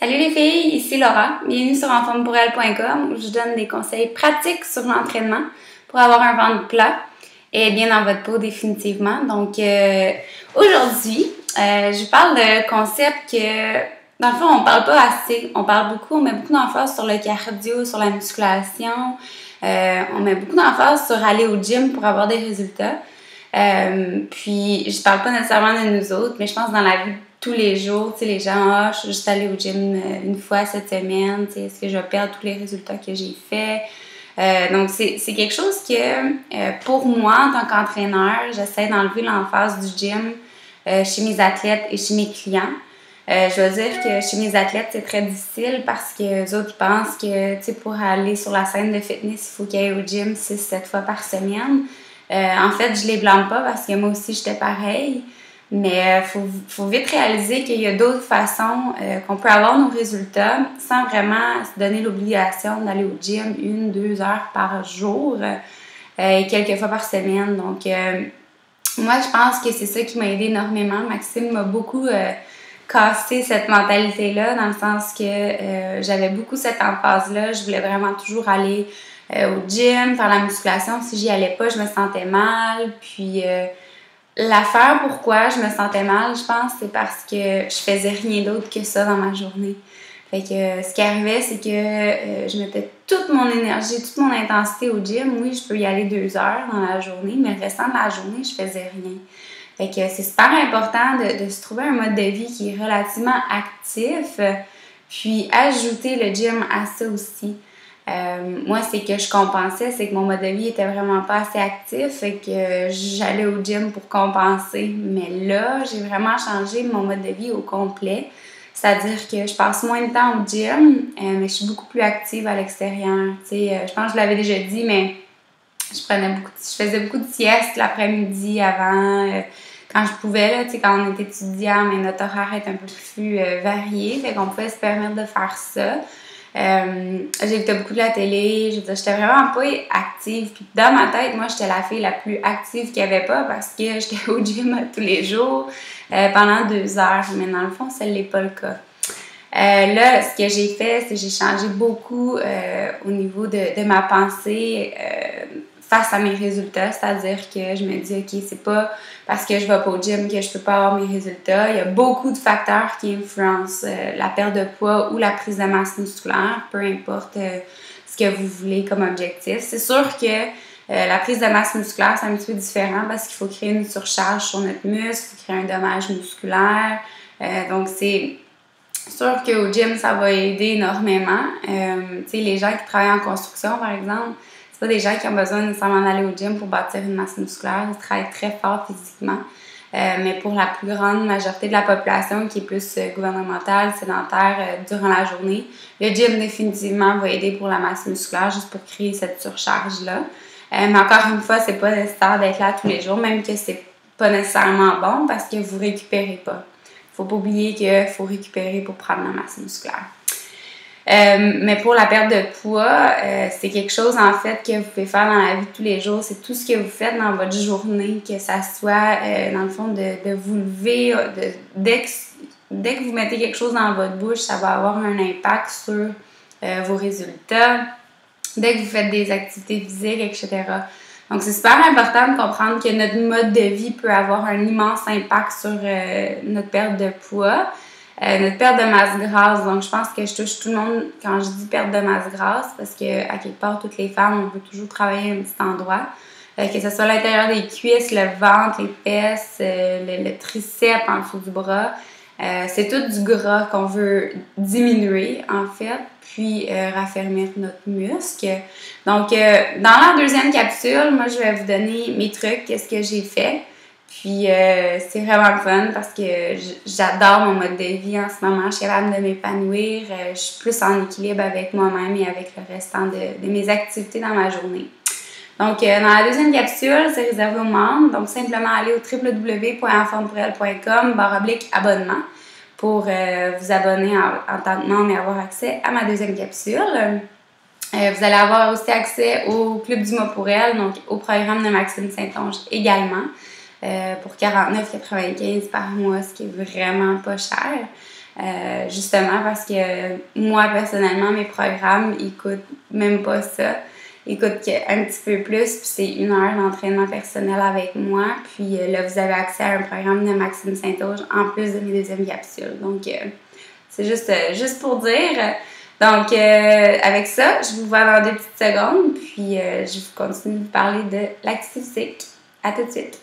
Salut les filles, ici Laura, bienvenue sur enformepourelle.com où je donne des conseils pratiques sur l'entraînement pour avoir un ventre plat et bien dans votre peau définitivement. Donc aujourd'hui, je parle de concept que dans le fond on parle pas assez, on parle beaucoup, on met beaucoup d'emphase sur le cardio, sur la musculation, on met beaucoup d'emphase sur aller au gym pour avoir des résultats. Puis je parle pas nécessairement de nous autres, mais je pense dans la vie tous les jours, tu sais, les gens, je suis juste allée au gym une fois cette semaine, tu sais, est-ce que je vais perdre tous les résultats que j'ai faits? Donc, c'est quelque chose que, pour moi, en tant qu'entraîneur, j'essaie d'enlever l'emphase du gym chez mes athlètes et chez mes clients. Je veux dire que chez mes athlètes, c'est très difficile parce que les autres pensent que, tu sais, pour aller sur la scène de fitness, il faut qu'ils aillent au gym 6-7 fois par semaine. En fait, je les blâme pas parce que moi aussi, j'étais pareille. Mais faut vite réaliser qu'il y a d'autres façons qu'on peut avoir nos résultats sans vraiment se donner l'obligation d'aller au gym 1-2 heures par jour et quelques fois par semaine. Donc, moi, je pense que c'est ça qui m'a aidé énormément. Maxime m'a beaucoup cassé cette mentalité-là dans le sens que j'avais beaucoup cette emphase-là. Je voulais vraiment toujours aller au gym, faire la musculation. Si j'y allais pas, je me sentais mal. Puis... l'affaire pourquoi je me sentais mal, je pense, c'est parce que je faisais rien d'autre que ça dans ma journée. Fait que ce qui arrivait, c'est que je mettais toute mon énergie, toute mon intensité au gym. Oui, je peux y aller 2 heures dans la journée, mais le restant de la journée, je faisais rien. Fait que c'est super important de se trouver un mode de vie qui est relativement actif, puis ajouter le gym à ça aussi. Moi, c'est que je compensais, c'est que mon mode de vie était vraiment pas assez actif, fait que j'allais au gym pour compenser. Mais là, j'ai vraiment changé mon mode de vie au complet. C'est-à-dire que je passe moins de temps au gym, mais je suis beaucoup plus active à l'extérieur. Tu sais, je pense que je l'avais déjà dit, mais je faisais beaucoup de siestes l'après-midi avant, quand je pouvais, là, tu sais, quand on était étudiant, mais notre horaire est un peu plus varié, fait qu'on pouvait se permettre de faire ça. J'écoutais beaucoup de la télé, je veux dire, j'étais vraiment pas active. Puis dans ma tête, moi, j'étais la fille la plus active qu'il n'y avait pas parce que j'étais au gym tous les jours pendant 2 heures. Mais dans le fond, ça ne l'est pas le cas. Là, ce que j'ai fait, c'est que j'ai changé beaucoup au niveau de ma pensée face à mes résultats. C'est-à-dire que je me dis, OK, c'est pas parce que je vais pas au gym que je peux pas avoir mes résultats. Il y a beaucoup de facteurs qui influencent la perte de poids ou la prise de masse musculaire, peu importe ce que vous voulez comme objectif. C'est sûr que la prise de masse musculaire, c'est un petit peu différent parce qu'il faut créer une surcharge sur notre muscle, il faut créer un dommage musculaire. Donc, c'est sûr qu'au gym, ça va aider énormément. Tu sais, les gens qui travaillent en construction, par exemple, c'est pas des gens qui ont besoin nécessairement d'aller au gym pour bâtir une masse musculaire. Ils travaillent très fort physiquement. Mais pour la plus grande majorité de la population qui est plus gouvernementale, sédentaire durant la journée, le gym définitivement va aider pour la masse musculaire juste pour créer cette surcharge-là. Mais encore une fois, c'est pas nécessaire d'être là tous les jours, même que c'est pas nécessairement bon parce que vous récupérez pas. Faut pas oublier qu'il faut récupérer pour prendre la masse musculaire. Mais pour la perte de poids, c'est quelque chose en fait que vous pouvez faire dans la vie de tous les jours. C'est tout ce que vous faites dans votre journée, que ça soit dans le fond de vous lever, dès que vous mettez quelque chose dans votre bouche, ça va avoir un impact sur vos résultats. Dès que vous faites des activités physiques, etc. Donc, c'est super important de comprendre que notre mode de vie peut avoir un immense impact sur notre perte de poids. Notre perte de masse grasse, donc je pense que je touche tout le monde quand je dis perte de masse grasse parce que à quelque part, toutes les femmes, on peut toujours travailler à un petit endroit. Que ce soit à l'intérieur des cuisses, le ventre, les fesses, le triceps en dessous du bras. C'est tout du gras qu'on veut diminuer, en fait, puis raffermir notre muscle. Donc, dans la deuxième capsule, moi, je vais vous donner mes trucs, qu'est-ce que j'ai fait. Puis, c'est vraiment le fun parce que j'adore mon mode de vie en ce moment. Je suis capable de m'épanouir. Je suis plus en équilibre avec moi-même et avec le restant de mes activités dans ma journée. Donc, dans la deuxième capsule, c'est réservé aux membres. Donc, simplement aller au www.enformepourelle.com/abonnement pour vous abonner en tant que membre et avoir accès à ma deuxième capsule. Vous allez avoir aussi accès au Club du mois pour elle, donc au programme de Maxime Saint-Onge également. Pour 49,95 par mois, ce qui est vraiment pas cher. Justement parce que moi, personnellement, mes programmes, ils coûtent même pas ça. Ils coûtent un petit peu plus, puis c'est 1 heure d'entraînement personnel avec moi. Puis là, vous avez accès à un programme de Maxime Saint-Onge en plus de mes deuxièmes capsules. Donc, c'est juste pour dire. Donc, avec ça, je vous vois dans 2 petites secondes, puis je vous continue de parler de l'activité physique. À tout de suite!